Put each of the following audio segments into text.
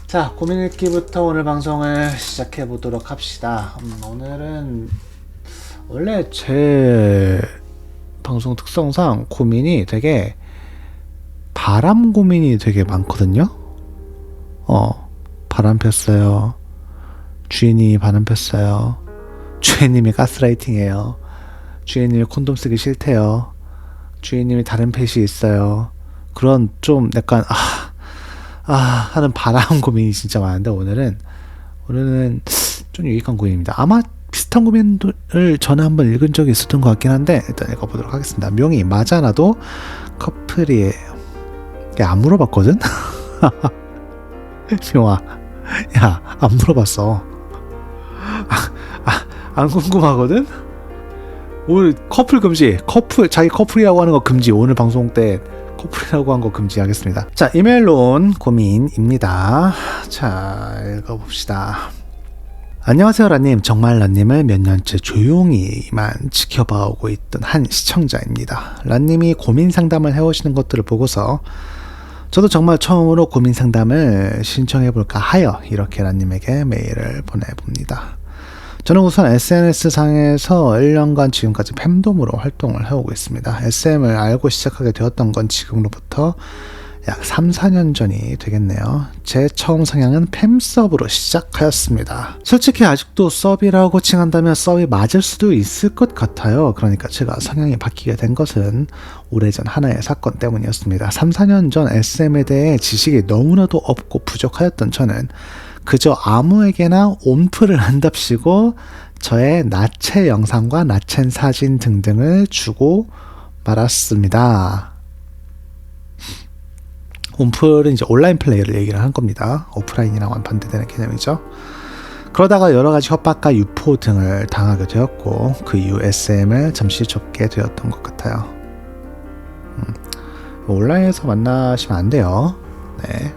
자, 고민 읽기부터 오늘 방송을 시작해 보도록 합시다. 오늘은 원래 제 방송 특성상 고민이 되게 바람 고민이 되게 많거든요. 바람 폈어요. 주인이 바람 폈어요. 주인님이 가스라이팅해요. 주인님이 콘돔 쓰기 싫대요. 주인님이 다른 펫이 있어요. 그런 좀 약간 하는 바람 고민이 진짜 많은데 오늘은 좀 유익한 고민입니다. 아마 비슷한 고민을 전에 한번 읽은 적이 있었던 것 같긴 한데 일단 읽어보도록 하겠습니다. 명이 맞아 나도 커플이에요. 야, 안 물어봤거든? 명아, 야, 안 물어봤어. 안 궁금하거든? 오늘 커플 금지, 자기 커플이라고 하는 거 금지. 오늘 방송 때 커플이라고 한 거 금지하겠습니다. 자, 이메일로 온 고민입니다. 자, 읽어봅시다. 안녕하세요, 라님. 정말 라님을 몇 년째 조용히만 지켜봐오고 있던 한 시청자입니다. 라님이 고민 상담을 해오시는 것들을 보고서 저도 정말 처음으로 고민 상담을 신청해볼까 하여 이렇게 라님에게 메일을 보내봅니다. 저는 우선 SNS상에서 1년간 지금까지 팸돔으로 활동을 해오고 있습니다. SM을 알고 시작하게 되었던 건 지금으로부터 약 3, 4년 전이 되겠네요. 제 처음 성향은 팸서브로 시작하였습니다. 솔직히 아직도 서비라고 칭한다면 서비 맞을 수도 있을 것 같아요. 그러니까 제가 성향이 바뀌게 된 것은 오래전 하나의 사건 때문이었습니다. 3, 4년 전 SM에 대해 지식이 너무나도 없고 부족하였던 저는 그저 아무에게나 온프를 한답시고 저의 나체 영상과 나체 사진 등등을 주고 말았습니다. 온프는 이제 온라인 플레이를 얘기를 한 겁니다. 오프라인이랑은 반대되는 개념이죠. 그러다가 여러 가지 협박과 유포 등을 당하게 되었고 그 이후 SM을 잠시 접게 되었던 것 같아요. 온라인에서 만나시면 안 돼요. 네.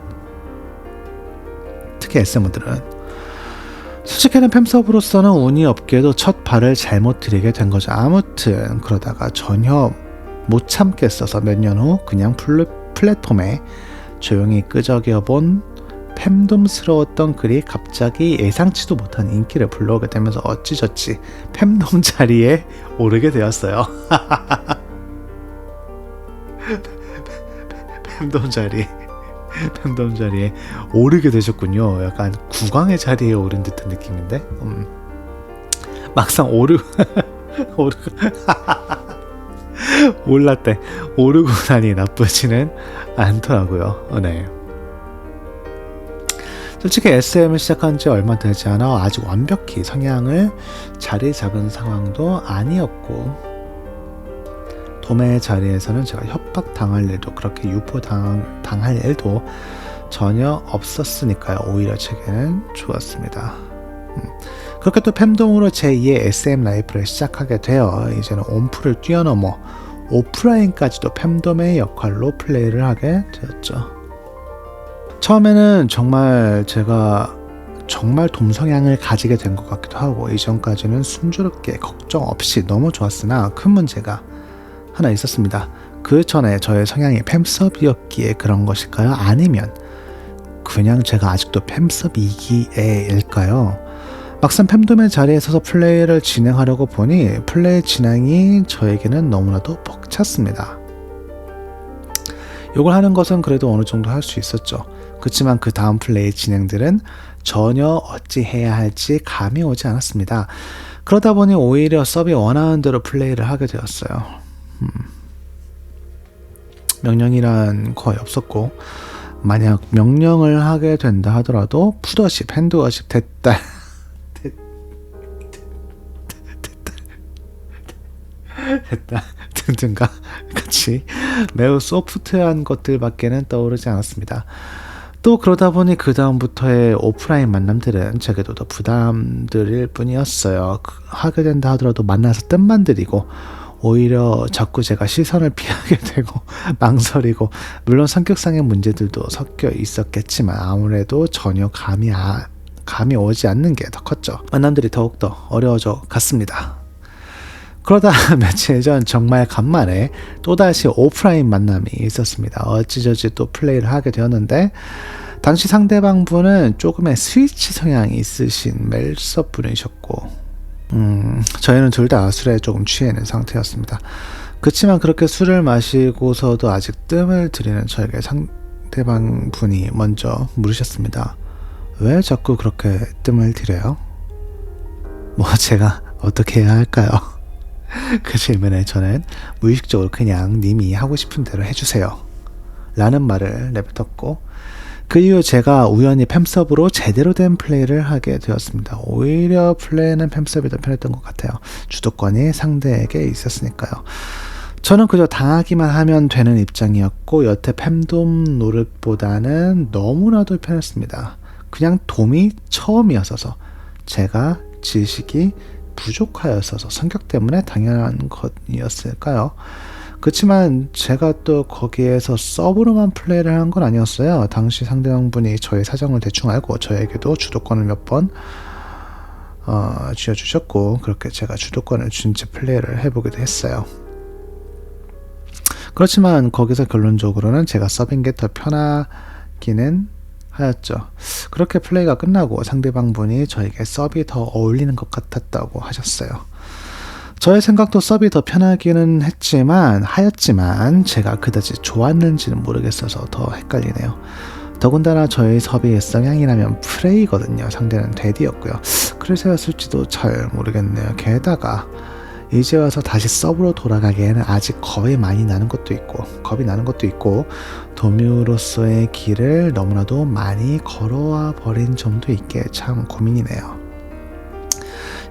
특히 SM들은 솔직히는 팸서브로서는 운이 없게도 첫 발을 잘못 들이게 된 거죠. 아무튼 그러다가 전혀 못 참겠어서 몇 년 후 그냥 플랫폼에 조용히 끄적여본 팸돔스러웠던 글이 갑자기 예상치도 못한 인기를 불러오게 되면서 어찌저찌 팸돔 자리에 오르게 되었어요. 팬덤 자리에 오르게 되셨군요. 약간 국왕의 자리에 오른 듯한 느낌인데 막상 오르고 올랐대. 오르고 나니 나쁘지는 않더라고요. 네. 솔직히 SM을 시작한 지 얼마 되지 않아 아직 완벽히 성향을 자리 잡은 상황도 아니었고 도매 자리에서는 제가 협박당할 일도 그렇게 유포당할 일도 전혀 없었으니까요. 오히려 제게는 좋았습니다. 그렇게 또 팸돔으로 제2의 SM 라이프를 시작하게 되어 이제는 온프를 뛰어넘어 오프라인까지도 팸돔의 역할로 플레이를 하게 되었죠. 처음에는 제가 정말 돔 성향을 가지게 된 것 같기도 하고 이전까지는 순조롭게 걱정 없이 너무 좋았으나 큰 문제가 하나 있었습니다. 그 전에 저의 성향이 팸섭이었기에 그런 것일까요? 아니면 그냥 제가 아직도 팸섭이기에일까요? 막상 팸돔의 자리에 서서 플레이를 진행하려고 보니 플레이 진행이 저에게는 너무나도 벅찼습니다. 이걸 하는 것은 그래도 어느 정도 할 수 있었죠. 그렇지만 그 다음 플레이 진행들은 전혀 어찌 해야 할지 감이 오지 않았습니다. 그러다 보니 오히려 서비 원하는 대로 플레이를 하게 되었어요. 명령이란 거의 없었고 만약 명령을 하게 된다 하더라도 풋워십, 핸드워십, 됐다 등등과 같이 매우 소프트한 것들밖에는 떠오르지 않았습니다. 또 그러다 보니 그 다음부터의 오프라인 만남들은 제게도 더 부담들일 뿐이었어요. 하게 된다 하더라도 만나서 뜻만 들이고 오히려 자꾸 제가 시선을 피하게 되고 망설이고 물론 성격상의 문제들도 섞여 있었겠지만 아무래도 전혀 감이 오지 않는 게 더 컸죠. 만남들이 더욱더 어려워져 갔습니다. 그러다 며칠 전 정말 간만에 또다시 오프라인 만남이 있었습니다. 어찌저찌 또 플레이를 하게 되었는데 당시 상대방 분은 조금의 스위치 성향이 있으신 멜섭 분이셨고, 저희는 둘 다 술에 조금 취해 있는 상태였습니다. 그치만 그렇게 술을 마시고서도 아직 뜸을 들이는 저에게 상대방 분이 먼저 물으셨습니다. 왜 자꾸 그렇게 뜸을 들여요? 뭐 제가 어떻게 해야 할까요? 그 질문에 저는 무의식적으로 그냥 님이 하고 싶은 대로 해주세요 라는 말을 내뱉었고, 그 이후 제가 우연히 팸섭으로 제대로 된 플레이를 하게 되었습니다. 오히려 플레이는 팸섭이 더 편했던 것 같아요. 주도권이 상대에게 있었으니까요. 저는 그저 당하기만 하면 되는 입장이었고, 여태 팸돔 노릇보다는 너무나도 편했습니다. 그냥 돔이 처음이었어서, 제가 지식이 부족하였어서, 성격 때문에 당연한 것이었을까요? 그렇지만 제가 또 거기에서 서브로만 플레이를 한 건 아니었어요. 당시 상대방분이 저의 사정을 대충 알고 저에게도 주도권을 몇 번 쥐어주셨고, 그렇게 제가 주도권을 준 채 플레이를 해보기도 했어요. 그렇지만 거기서 결론적으로는 제가 서빙 게 더 편하기는 하였죠. 그렇게 플레이가 끝나고 상대방분이 저에게 서브이 더 어울리는 것 같았다고 하셨어요. 저의 생각도 서브이 더 편하기는 하였지만 제가 그다지 좋았는지는 모르겠어서 더 헷갈리네요. 더군다나 저의 섭의 성향이라면 프레이거든요. 상대는 데디였고요. 그래서였을지도 잘 모르겠네요. 게다가 이제 와서 다시 서브로 돌아가기에는 아직 겁이 나는 것도 있고 도뮤로서의 길을 너무나도 많이 걸어와 버린 점도 있게 참 고민이네요.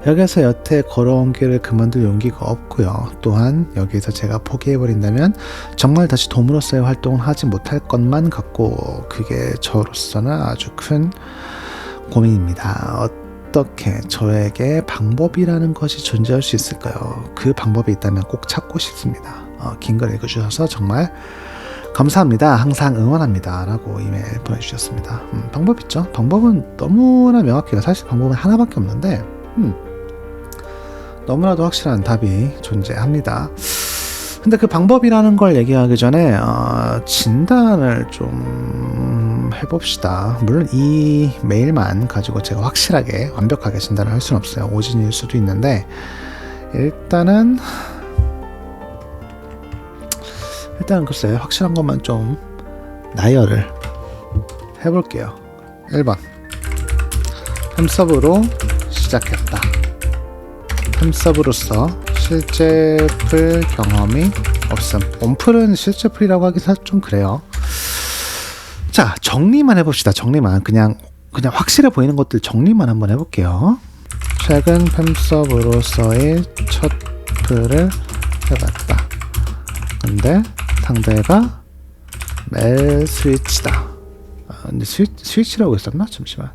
여기서 여태 걸어온 길을 그만둘 용기가 없고요. 또한 여기서 제가 포기해버린다면 정말 다시 돔으로서의 활동을 하지 못할 것만 같고, 그게 저로서는 아주 큰 고민입니다. 어떻게 저에게 방법이라는 것이 존재할 수 있을까요? 그 방법이 있다면 꼭 찾고 싶습니다. 긴 글 읽어주셔서 정말 감사합니다. 항상 응원합니다 라고 이메일 보내주셨습니다. 방법 있죠? 방법은 너무나 명확해요. 사실 방법은 하나밖에 없는데 너무나도 확실한 답이 존재합니다. 근데 그 방법이라는 걸 얘기하기 전에 진단을 좀 해봅시다. 물론 이 메일만 가지고 제가 확실하게 완벽하게 진단을 할 수는 없어요. 오진일 수도 있는데 일단은 글쎄요, 확실한 것만 좀 나열을 해볼게요. 1번 햄서브로 시작했다. 햄서브로서 실제 풀 경험이 없음. 온풀은 실제 풀이라고 하기가 좀 그래요. 자, 정리만 해봅시다. 정리만 그냥 확실해 보이는 것들 정리만 한번 해볼게요. 최근 햄서브로서의 첫 풀을 해봤다. 근데 상대가 멜 스위치다. 근데 스위치라고 했었나? 잠시만.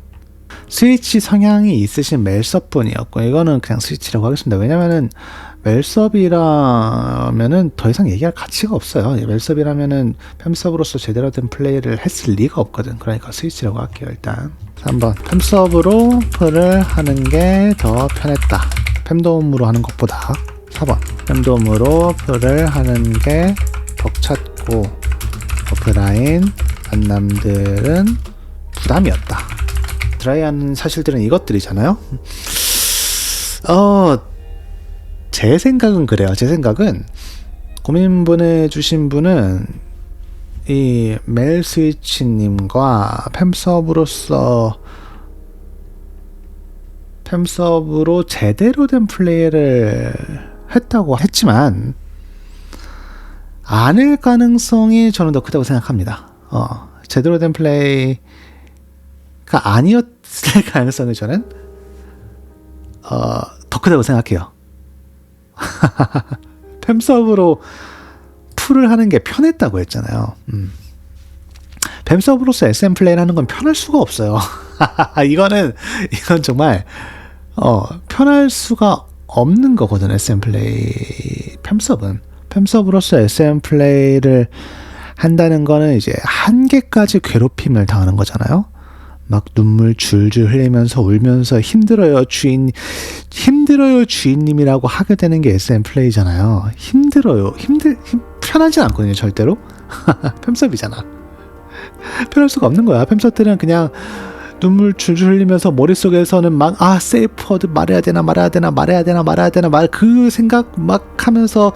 스위치 성향이 있으신 멜섭분이었고, 이거는 그냥 스위치라고 하겠습니다. 왜냐면은 멜섭이라면은 더 이상 얘기할 가치가 없어요. 멜섭이라면은 팸섭으로서 제대로 된 플레이를 했을 리가 없거든. 그러니까 스위치라고 할게요. 일단 3번 팸섭으로 풀을 하는 게 더 편했다. 팸돔으로 하는 것보다. 4번 팸돔으로 풀을 하는 게 벅찼고 오프라인 만남들은 부담이었다. 드라이한 사실들은 이것들이잖아요. 제 생각은 그래요. 제 생각은 고민 보내주신 분은 이 멜 스위치님과 팸섭으로 제대로 된 플레이를 했다고 했지만 아닐 가능성이 저는 더 크다고 생각합니다. 제대로 된 플레이가 아니었을 가능성이 저는 더 크다고 생각해요. 팸섭으로 풀을 하는 게 편했다고 했잖아요. 팸섭으로서 SM 플레이를 하는 건 편할 수가 없어요. 이건 정말 편할 수가 없는 거거든. SM 플레이 팸섭으로서 SM 플레이를 한다는 거는 이제 한계까지 괴롭힘을 당하는 거잖아요. 막 눈물 줄줄 흘리면서 울면서 힘들어요 주인님이라고 하게 되는 게 SM 플레이잖아요. 힘들어요. 편하지 않거든요 절대로. 팸섭이잖아. 편할 수가 없는 거야. 팸서들은 그냥 눈물 줄줄 흘리면서 머릿속에서는 막 세이프워드 말해야 되나 그 생각 막 하면서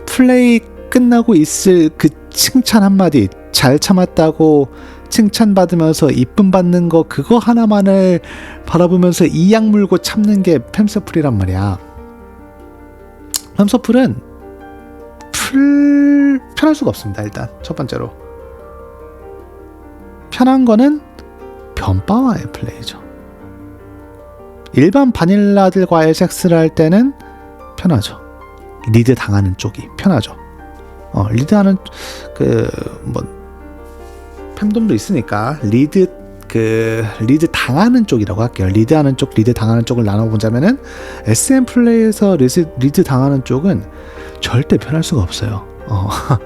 플레이 끝나고 있을 그 칭찬 한마디, 잘 참았다고 칭찬받으면서 이쁨 받는 거, 그거 하나만을 바라보면서 이악 물고 참는 게 팸서풀이란 말이야. 팸서풀은 편할 수가 없습니다. 일단 첫 번째로 편한 거는 변바와의 플레이죠. 일반 바닐라들과의 섹스를 할 때는 편하죠. 리드 당하는 쪽이 편하죠. 리드하는 팬덤도 있으니까 리드 당하는 쪽이라고 할게요. 리드하는 쪽, 리드 당하는 쪽을 나눠보자면은 SM 플레이에서 리드 당하는 쪽은 절대 편할 수가 없어요.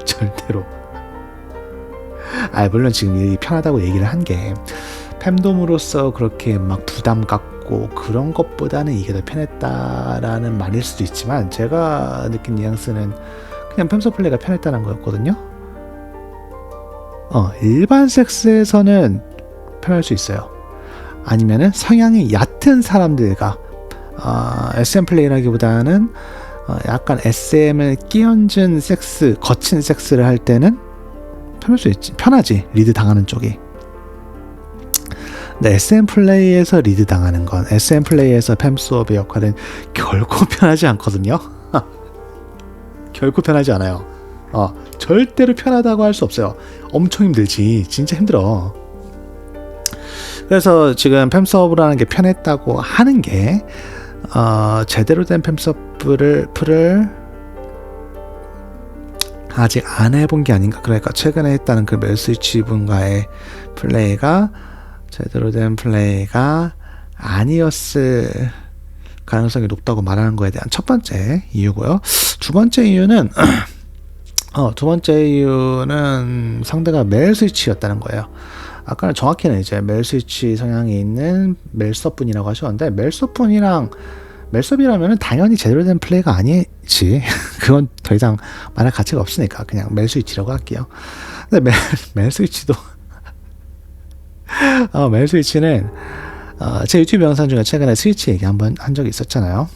절대로. 물론 지금 이 편하다고 얘기를 한 게 팬덤으로서 그렇게 막 부담 갖고 그런 것보다는 이게 더 편했다라는 말일 수도 있지만, 제가 느낀 뉘앙스는 그냥 팸서 플레이가 편했다는 거였거든요. 일반 섹스에서는 편할 수 있어요. 아니면은 성향이 얕은 사람들과 SM 플레이라기보다는 약간 SM을 끼얹은 섹스, 거친 섹스를 할 때는 편하지. 리드 당하는 쪽이. 근데 SM 플레이에서 리드 당하는 건, SM 플레이에서 팸수업의 역할은 결코 편하지 않거든요. 결코 편하지 않아요. 절대로 편하다고 할 수 없어요. 엄청 힘들지. 진짜 힘들어. 그래서 지금 팸서브라는 게 편했다고 하는 게 제대로 된 팸서브를 아직 안 해본 게 아닌가. 그러니까 최근에 했다는 그 멜스위치 분과의 플레이가 제대로 된 플레이가 아니었을 가능성이 높다고 말하는 거에 대한 첫 번째 이유고요. 두 번째 이유는 상대가 멜스위치였다는 거예요. 아까는 정확히는 이제 멜스위치 성향이 있는 멜서분이라고 하셨는데, 멜섭이라면 당연히 제대로 된 플레이가 아니지. 그건 더 이상 말할 가치가 없으니까 그냥 멜스위치라고 할게요. 근데 멜스위치도 멜스위치는 제 유튜브 영상 중에 최근에 스위치 얘기 한번 한 적이 있었잖아요.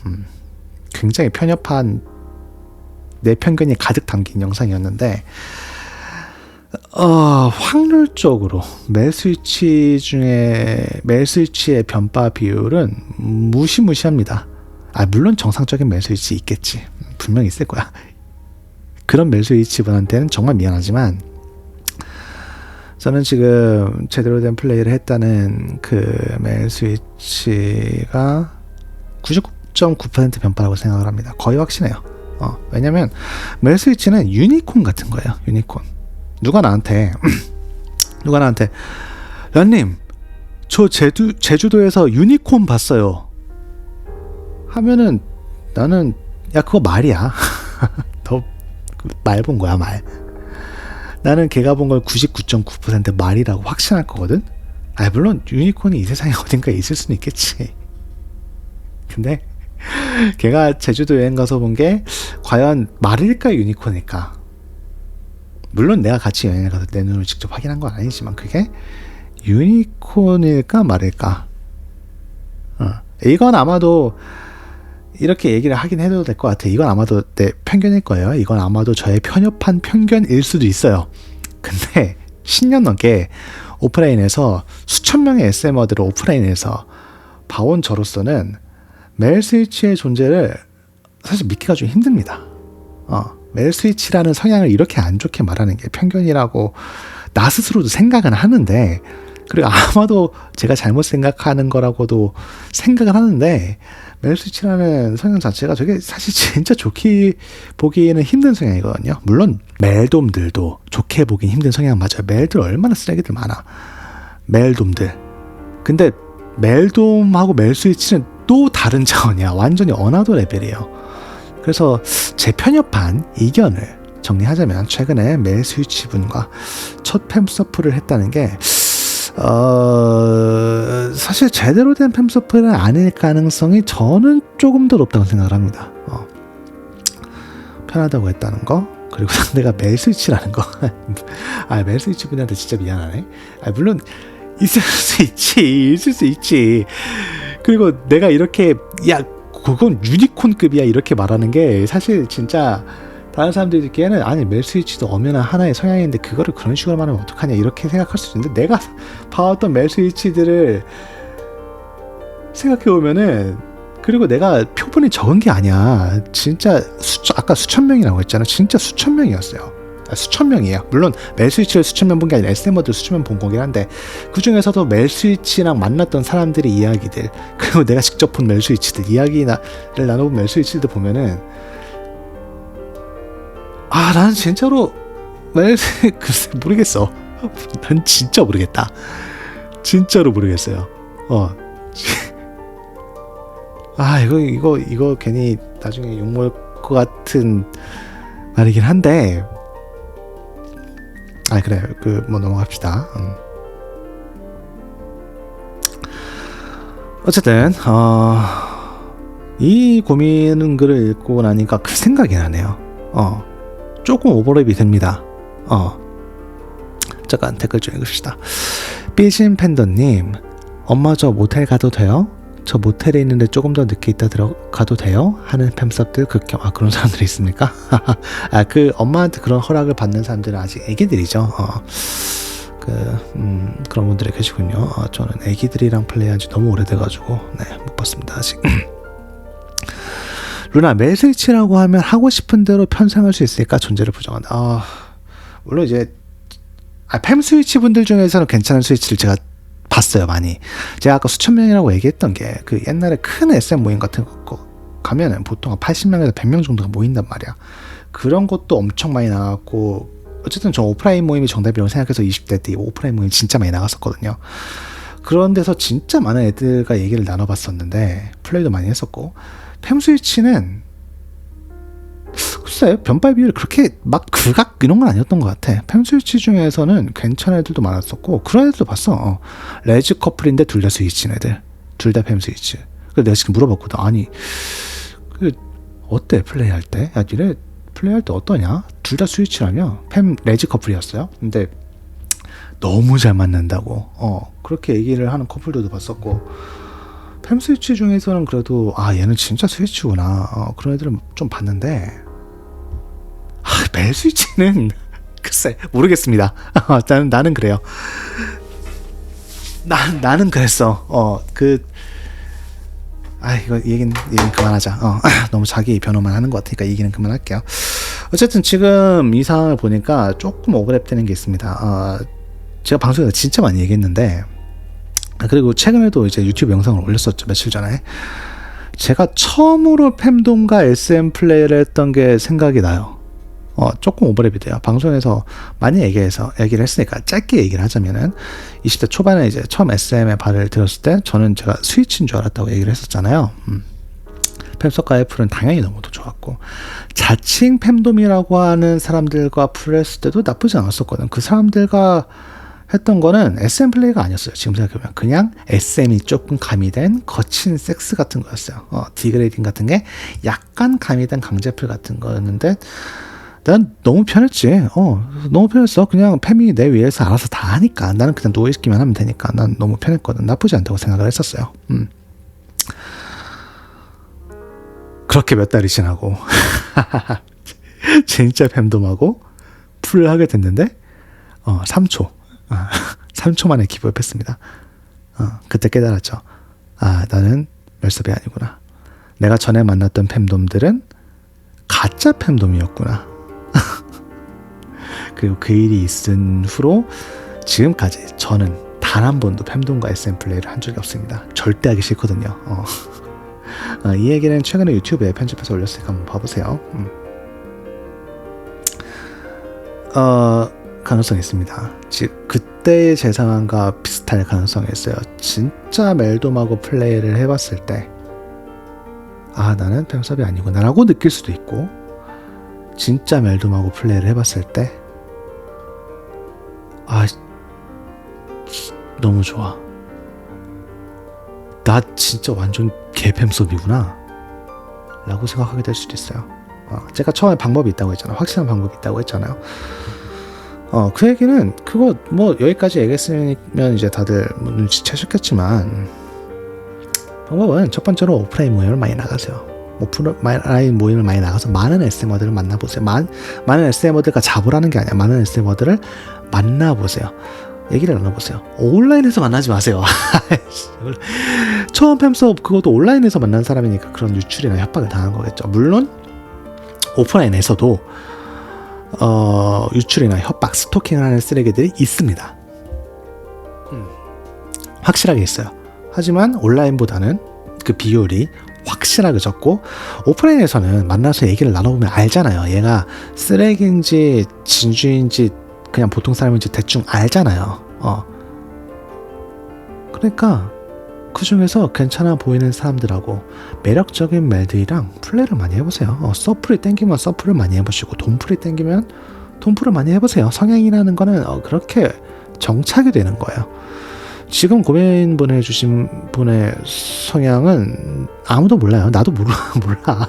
굉장히 편협한 내 편견이 가득 담긴 영상이었는데, 확률적으로 멜스위치의 변바 비율은 무시무시합니다. 물론 정상적인 멜스위치 있겠지. 분명히 있을 거야. 그런 멜스위치분한테는 정말 미안하지만, 저는 지금 제대로 된 플레이를 했다는 그 멜스위치가 99.9% 변바라고 생각을 합니다. 거의 확신해요. 왜냐면 멜스위치는 유니콘 같은 거예요. 유니콘. 누가 나한테 란님, 저 제주도에서 유니콘 봤어요 하면은 나는, 야, 그거 말이야. 더 말 본 거야, 말. 나는 걔가 본 걸 99.9% 말이라고 확신할 거거든. 물론 유니콘이 이 세상에 어딘가에 있을 수는 있겠지. 근데 걔가 제주도 여행 가서 본 게 과연 말일까 유니콘일까? 물론 내가 같이 여행을 가서 내 눈으로 직접 확인한 건 아니지만, 그게 유니콘일까 말일까? 이건 아마도 이렇게 얘기를 하긴 해도 될 것 같아. 이건 아마도 내 편견일 거예요. 이건 아마도 저의 편협한 편견일 수도 있어요. 근데 10년 넘게 오프라인에서 수천 명의 SM어들을 오프라인에서 봐온 저로서는 멜스위치의 존재를 사실 믿기가 좀 힘듭니다. 멜스위치라는 성향을 이렇게 안 좋게 말하는 게 편견이라고 나 스스로도 생각은 하는데, 그리고 아마도 제가 잘못 생각하는 거라고도 생각을 하는데, 멜스위치라는 성향 자체가 저게 사실 진짜 좋게 보기에는 힘든 성향이거든요. 물론 멜돔들도 좋게 보긴 힘든 성향 맞아요. 멜들 얼마나 쓰레기들 많아. 멜돔들. 근데 멜돔하고 멜스위치는 또 다른 차원이야. 완전히 어나더 레벨이에요. 그래서 제 편협한 이견을 정리하자면, 최근에 멜스위치 분과 첫 팸서프를 했다는 게 사실 제대로 된 팸서프는 아닐 가능성이 저는 조금 더 높다고 생각을 합니다. 편하다고 했다는 거, 그리고 상대가 멜 스위치라는 거. 멜 스위치 분한테 진짜 미안하네. 물론 있을 수 있지. 그리고 내가 이렇게 야 그건 유니콘급이야 이렇게 말하는 게 사실 진짜 다른 사람들이 듣기에는 아니 멜 스위치도 엄연한 하나의 성향인데 그거를 그런 식으로 말하면 어떡하냐 이렇게 생각할 수 있는데 내가 봐왔던 멜 스위치들을 생각해보면은 그리고 내가 표본이 적은 게 아니야. 진짜 아까 수천 명이라고 했잖아. 진짜 수천 명이었어요. 수천 명이에요. 물론 멜 스위치를 수천 명 본 게 아니라 SM어들 수천 명 본 거긴 한데 그 중에서도 멜 스위치랑 만났던 사람들의 이야기들 그리고 내가 직접 본 멜 스위치들 이야기를 나눠본 멜 스위치들 보면은 나는 진짜로 글쎄 모르겠어. 난 진짜 모르겠다. 진짜로 모르겠어요. 이거 괜히 나중에 욕먹을 것 같은 말이긴 한데 그래 뭐 넘어갑시다. 어쨌든 이 고민 글을 읽고 나니까 그 생각이 나네요. 조금 오버랩이 됩니다. 잠깐 댓글 좀 읽읍시다. 삐진 팬더님, 엄마 저 모텔 가도 돼요? 저 모텔에 있는데 조금 더 늦게 있다 들어가도 돼요? 하는 팸섭들 극혐. 그런 사람들이 있습니까? 그 엄마한테 그런 허락을 받는 사람들은 아직 애기들이죠. 그런 분들이 계시군요. 저는 애기들이랑 플레이한 지 너무 오래돼가지고 못 봤습니다 아직. 루나, 멜 스위치라고 하면 하고 싶은 대로 편성할 수 있으니까 존재를 부정한다. 물론 이제 팸 스위치 분들 중에서는 괜찮은 스위치를 제가 봤어요. 많이. 제가 아까 수천 명이라고 얘기했던 게 그 옛날에 큰 SM 모임 같은 거 가면은 보통 80명에서 100명 정도가 모인단 말이야. 그런 것도 엄청 많이 나갔고 어쨌든 저 오프라인 모임이 정답이라고 생각해서 20대 때 오프라인 모임 진짜 많이 나갔었거든요. 그런 데서 진짜 많은 애들과 얘기를 나눠봤었는데 플레이도 많이 했었고 팸 스위치는 글쎄요 변발 비율이 그렇게 막 극악 이런 건 아니었던 것 같아. 팸 스위치 중에서는 괜찮은 애들도 많았었고 그런 애들도 봤어. 레즈 커플인데 둘 다 스위치인 애들, 둘 다 팸 스위치. 그래서 내가 지금 물어봤거든. 아니 어때 플레이할 때? 야 니네 플레이할 때 어떠냐? 둘 다 스위치라며 팸 레즈 커플이었어요. 근데 너무 잘 맞는다고 그렇게 얘기를 하는 커플들도 봤었고 팸 스위치 중에서는 그래도 얘는 진짜 스위치구나 그런 애들은 좀 봤는데 멜 스위치는 글쎄 모르겠습니다. 나는 그래요. 나는 그랬어. 이거 얘기는 그만하자. 너무 자기 변호만 하는 것 같으니까 얘기는 그만할게요. 어쨌든 지금 이 상황을 보니까 조금 오버랩 되는 게 있습니다. 제가 방송에서 진짜 많이 얘기했는데 그리고 최근에도 이제 유튜브 영상을 올렸었죠. 며칠 전에. 제가 처음으로 팸돔과 SM 플레이를 했던 게 생각이 나요. 조금 오버랩이 돼요. 방송에서 많이 얘기를 했으니까 짧게 얘기를 하자면은 20대 초반에 이제 처음 SM에 발을 들었을 때 저는 제가 스위치인 줄 알았다고 얘기를 했었잖아요. 팸섭과 애플은 당연히 너무도 좋았고 자칭 팸돔이라고 하는 사람들과 플레이했을 때도 나쁘지 않았었거든. 그 사람들과 했던 거는 SM 플레이가 아니었어요. 지금 생각해보면 그냥 SM이 조금 가미된 거친 섹스 같은 거였어요. 디그레이딩 같은 게 약간 가미된 강제플 같은 거였는데 난 너무 편했지. 너무 편했어. 그냥 팸이 내 위에서 알아서 다 하니까 나는 그냥 누워있기만 하면 되니까 난 너무 편했거든. 나쁘지 않다고 생각을 했었어요. 그렇게 몇 달이 지나고 진짜 팸돔하고 풀을 하게 됐는데 3초 3초 만에 기부했습니다. 그때 깨달았죠. 나는 멜섭이 아니구나. 내가 전에 만났던 팸돔들은 가짜 팸돔이었구나. 그리고 그 일이 있은 후로 지금까지 저는 단 한 번도 팸돔과 SM 플레이를 한 적이 없습니다. 절대 하기 싫거든요. 이 얘기는 최근에 유튜브에 편집해서 올렸으니까 한번 봐보세요. 가능성이 있습니다. 그때의 제 상황과 비슷할 가능성이 있어요. 진짜 멜돔하고 플레이를 해봤을 때 나는 팸섭이 아니구나 라고 느낄 수도 있고 진짜 멜돔하고 플레이를 해봤을 때 너무 좋아. 나 진짜 완전 개 팸섭이구나 라고 생각하게 될 수도 있어요. 제가 처음에 방법이 있다고 했잖아요. 확실한 방법이 있다고 했잖아요. 그 얘기는 그거 뭐 여기까지 얘기했으면 이제 다들 뭐 눈치채셨겠지만, 방법은 첫 번째로 오프라인 모임을 많이 나가세요. 오프라인 모임을 많이 나가서 많은 SM어들을 만나보세요. 많은 SM어들과 잡으라는 게 아니야. 많은 SM어들을 만나보세요. 얘기를 나눠보세요. 온라인에서 만나지 마세요. 처음 팸수업 그것도 온라인에서 만난 사람이니까 그런 유출이나 협박을 당한 거겠죠. 물론 오프라인에서도 유출이나 협박, 스토킹을 하는 쓰레기들이 있습니다. 확실하게 있어요. 하지만 온라인보다는 그 비율이 확실하게 적고, 오프라인에서는 만나서 얘기를 나눠보면 알잖아요. 얘가 쓰레기인지 진주인지 그냥 보통 사람인지 대충 알잖아요. 그러니까 그 중에서 괜찮아 보이는 사람들하고 매력적인 멜들이랑 플레이를 많이 해보세요. 서플이 땡기면 서플을 많이 해보시고, 돈풀이 땡기면 돈풀을 많이 해보세요. 성향이라는 거는 그렇게 정착이 되는 거예요. 지금 고민 보내주신 분의 성향은 아무도 몰라요. 나도 몰라.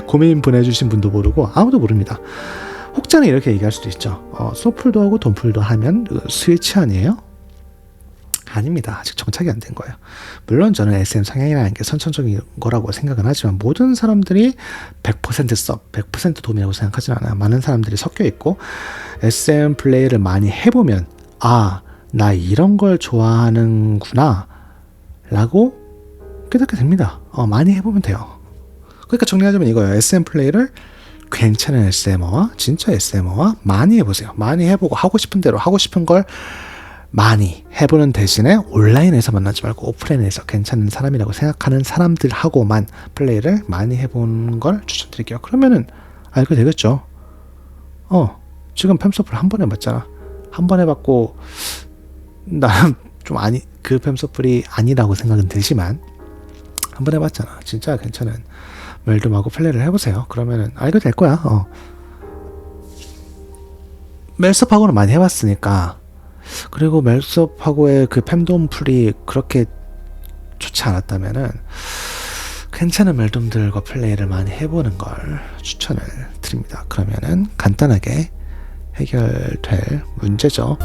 고민 보내주신 분도 모르고 아무도 모릅니다. 혹자는 이렇게 얘기할 수도 있죠. 소풀도 하고 돈풀도 하면 스위치 아니에요? 아닙니다. 아직 정착이 안 된 거예요. 물론 저는 SM 성향이라는 게 선천적인 거라고 생각은 하지만, 모든 사람들이 100% 섭, 100% 돔이라고 생각하지는 않아요. 많은 사람들이 섞여 있고, SM 플레이를 많이 해보면 나 이런 걸 좋아하는구나 라고 깨닫게 됩니다. 많이 해보면 돼요. 그러니까 정리하자면 이거예요. SM 플레이를 괜찮은 SM어와 진짜 SM어와 많이 해보세요. 많이 해보고 하고 싶은 대로 하고 싶은 걸 많이 해보는 대신에 온라인에서 만나지 말고 오프라인에서 괜찮은 사람이라고 생각하는 사람들하고만 플레이를 많이 해보는 걸 추천드릴게요. 그러면은 알게 되겠죠. 지금 팸서플 한 번 해봤잖아. 한 번 해봤고 나는 좀 그 팸서플이 아니라고 생각은 들지만 한 번 해봤잖아. 진짜 괜찮은 멜돔하고 플레이를 해보세요. 그러면은 알게 될 거야. 멜섭하고는 많이 해봤으니까. 그리고 멜섭하고의 그 팸돔 풀이 그렇게 좋지 않았다면은 괜찮은 멜돔들과 플레이를 많이 해보는 걸 추천을 드립니다. 그러면은 간단하게 해결될 문제죠.